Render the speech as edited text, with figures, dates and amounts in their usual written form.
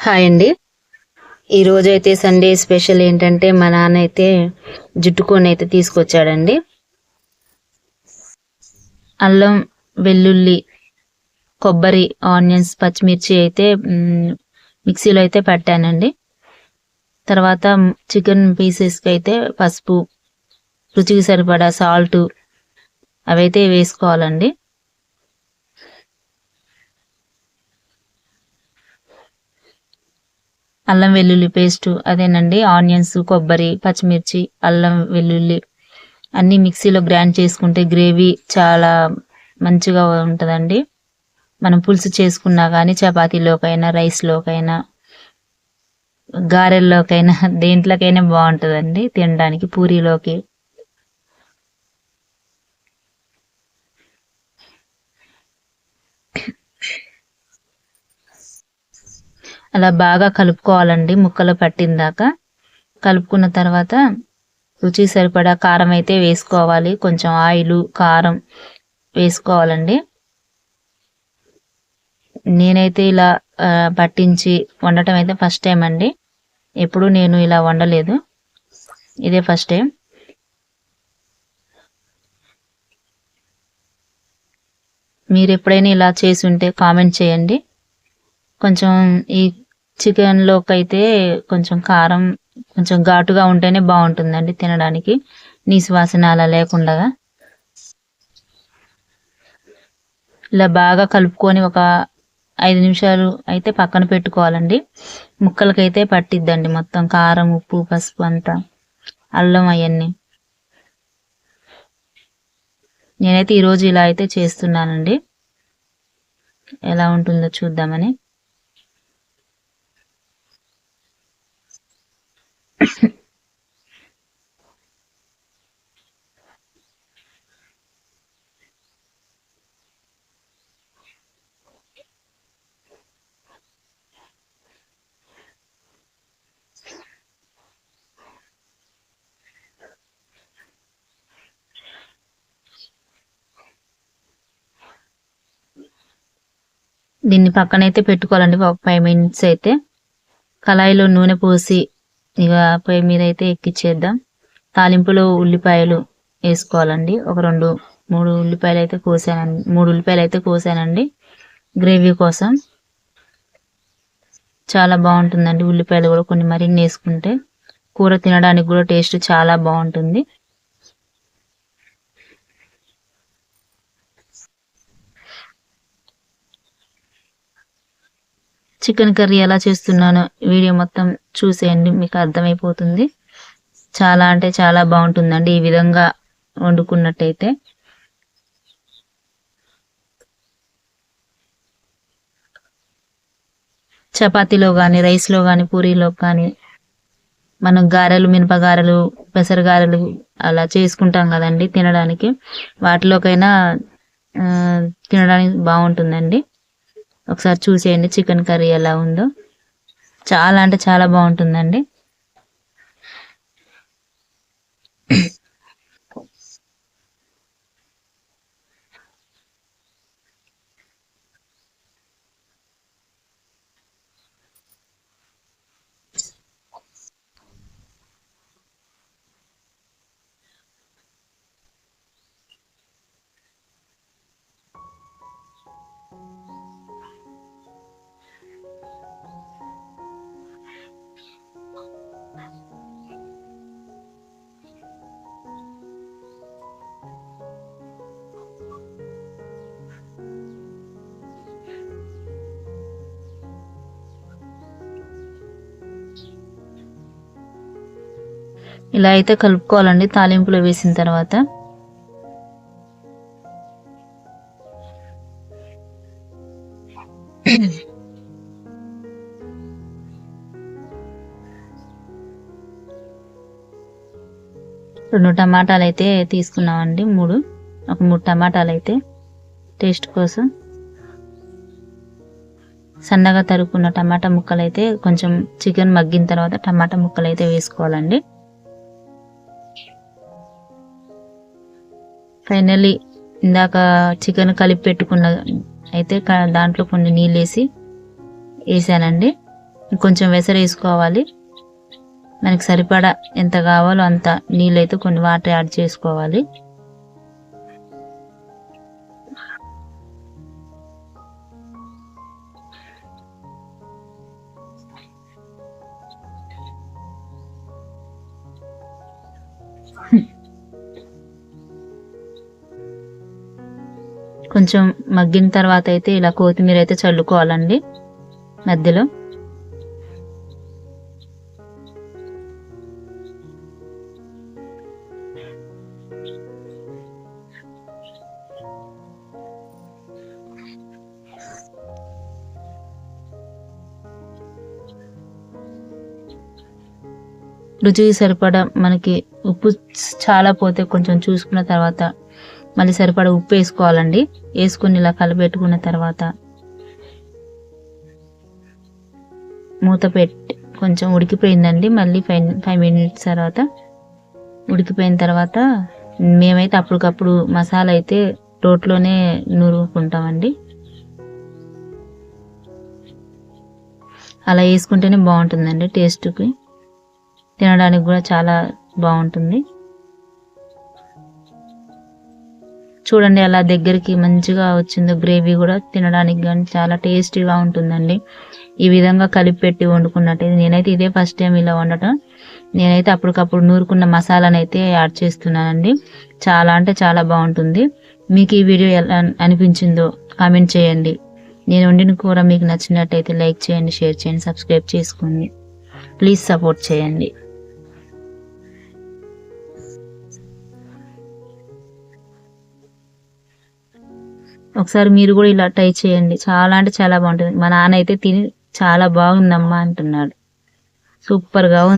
Hi అండి. ఈరోజైతే Sunday special ఏంటంటే మా నాన్న అయితే జుట్టుకొని అయితే తీసుకొచ్చాడండి. అల్లం, వెల్లుల్లి, కొబ్బరి, ఆనియన్స్, పచ్చిమిర్చి అయితే మిక్సీలో అయితే పట్టానండి. తర్వాత చికెన్ పీసెస్కి అయితే పసుపు, రుచికి సరిపడా సాల్ట్ అవైతే వేసుకోవాలండి. అల్లం వెల్లుల్లి పేస్టు అదేనండి. ఆనియన్స్, కొబ్బరి, పచ్చిమిర్చి, అల్లం వెల్లుల్లి అన్నీ మిక్సీలో గ్రైండ్ చేసుకుంటే గ్రేవీ చాలా మంచిగా ఉంటుందండి. మనం పులుసు చేసుకున్నా కానీ చపాతీలోకైనా, రైస్లోకైనా, గారెల్లోకైనా దేంట్లోకైనా బాగుంటుందండి తినడానికి, పూరీలోకి. అలా బాగా కలుపుకోవాలండి ముక్కలు పట్టిందాక. కలుపుకున్న తర్వాత రుచికి సరిపడా కారం అయితే వేసుకోవాలి. కొంచెం ఆయిల్, కారం వేసుకోవాలండి. నేనైతే ఇలా పట్టించి వండటం అయితే ఫస్ట్ టైం అండి. ఎప్పుడు నేను ఇలా వండలేదు, ఇదే ఫస్ట్ టైం. మీరు ఎప్పుడైనా ఇలా చేసి ఉంటే కామెంట్ చేయండి. కొంచెం ఈ చికెన్లోకి అయితే కొంచెం కారం కొంచెం ఘాటుగా ఉంటేనే బాగుంటుందండి తినడానికి, నీసు వాసన అలా లేకుండా. ఇలా బాగా కలుపుకొని ఒక 5 నిమిషాలు అయితే పక్కన పెట్టుకోవాలండి. ముక్కలకైతే పట్టిద్దండి మొత్తం కారం, ఉప్పు, పసుపు అంతా, అల్లం అవన్నీ. నేనైతే ఈరోజు ఇలా అయితే చేస్తున్నానండి. ఎలా ఉంటుందో చూద్దామని. దీన్ని పక్కనైతే పెట్టుకోవాలండి ఒక 5 మినిట్స్ అయితే. కళాయిలో నూనె పోసి ఇక పొయ్యి మీద అయితే ఎక్కిచ్చేద్దాం. తాలింపులో ఉల్లిపాయలు వేసుకోవాలండి. ఒక 2-3 ఉల్లిపాయలు అయితే కోసానండి. 3 ఉల్లిపాయలు అయితే కోసానండి గ్రేవీ కోసం. చాలా బాగుంటుందండి ఉల్లిపాయలు కూడా కొన్ని మరిన్ని వేసుకుంటే. కూర తినడానికి కూడా టేస్ట్ చాలా బాగుంటుంది. చికెన్ కర్రీ ఎలా చేస్తున్నానో వీడియో మొత్తం చూసేయండి, మీకు అర్థమైపోతుంది. చాలా అంటే చాలా బాగుంటుందండి ఈ విధంగా వండుకున్నట్టయితే. చపాతీలో కానీ, రైస్లో కానీ, పూరీలో కానీ, మనం గారెలు, మినపగారెలు, పెసరగారెలు అలా చేసుకుంటాం కదండి తినడానికి, వాటిలోకైనా తినడానికి బాగుంటుందండి. ఒకసారి చూసేయండి చికెన్ కర్రీ ఎలా ఉందో. చాలా అంటే చాలా బాగుంటుందండి. ఇలా అయితే కలుపుకోవాలండి తాలింపులో వేసిన తర్వాత. రెండు టమాటాలు అయితే తీసుకున్నామండి, ఒక 3 టమాటాలు అయితే టేస్ట్ కోసం. సన్నగా తరుక్కున్న టమాటా ముక్కలు అయితే కొంచెం చికెన్ మగ్గిన తర్వాత టమాటా ముక్కలు అయితే వేసుకోవాలండి. ఫైనల్లీ ఇందాక చికెన్ కలిపి పెట్టుకున్న అయితే దాంట్లో కొన్ని నీళ్ళు వేసానండి. కొంచెం వెసరు వేసుకోవాలి. మనకి సరిపడా ఎంత కావాలో అంత నీళ్ళైతే కొన్ని వాటర్ యాడ్ చేసుకోవాలి. కొంచెం మగ్గిన తర్వాత అయితే ఇలా కొత్తిమీర అయితే చల్లుకోవాలండి మధ్యలో. రుచికి సరిపడా మనకి ఉప్పు చాలా పోతే కొంచెం చూసుకున్న తర్వాత మళ్ళీ సరిపడా ఉప్పు వేసుకోవాలండి. వేసుకుని ఇలా కలిపెట్టుకున్న తర్వాత మూత పెట్టి కొంచెం ఉడికిపోయిందండి. మళ్ళీ 5 మినిట్స్ తర్వాత ఉడికిపోయిన తర్వాత మేమైతే అప్పటికప్పుడు మసాలా అయితే రోట్లోనే నూరుకుంటామండి. అలా వేసుకుంటేనే బాగుంటుందండి, టేస్ట్కి తినడానికి కూడా చాలా బాగుంటుంది. చూడండి అలా దగ్గరికి మంచిగా వచ్చిందో, గ్రేవీ కూడా తినడానికి కానీ చాలా టేస్టీగా ఉంటుందండి. ఈ విధంగా కలిపి పెట్టి వండుకున్నట్టయితే నేనైతే ఇదే ఫస్ట్ టైం ఇలా వండటం. నేనైతే అప్పటికప్పుడు నూరుకున్న మసాలాను అయితే యాడ్ చేస్తున్నానండి. చాలా అంటే చాలా బాగుంటుంది. మీకు ఈ వీడియో ఎలా అనిపించిందో కామెంట్ చేయండి. నేను వండిన కూర మీకు నచ్చినట్టయితే లైక్ చేయండి, షేర్ చేయండి, సబ్స్క్రైబ్ చేసుకోండి. ప్లీజ్ సపోర్ట్ చేయండి. ఒకసారి మీరు కూడా ఇలా ట్రై చేయండి. చాలా అంటే చాలా బాగుంటుంది. మా నాన్న అయితే తిని చాలా బాగుందమ్మా అంటున్నాడు. సూపర్గా ఉంది.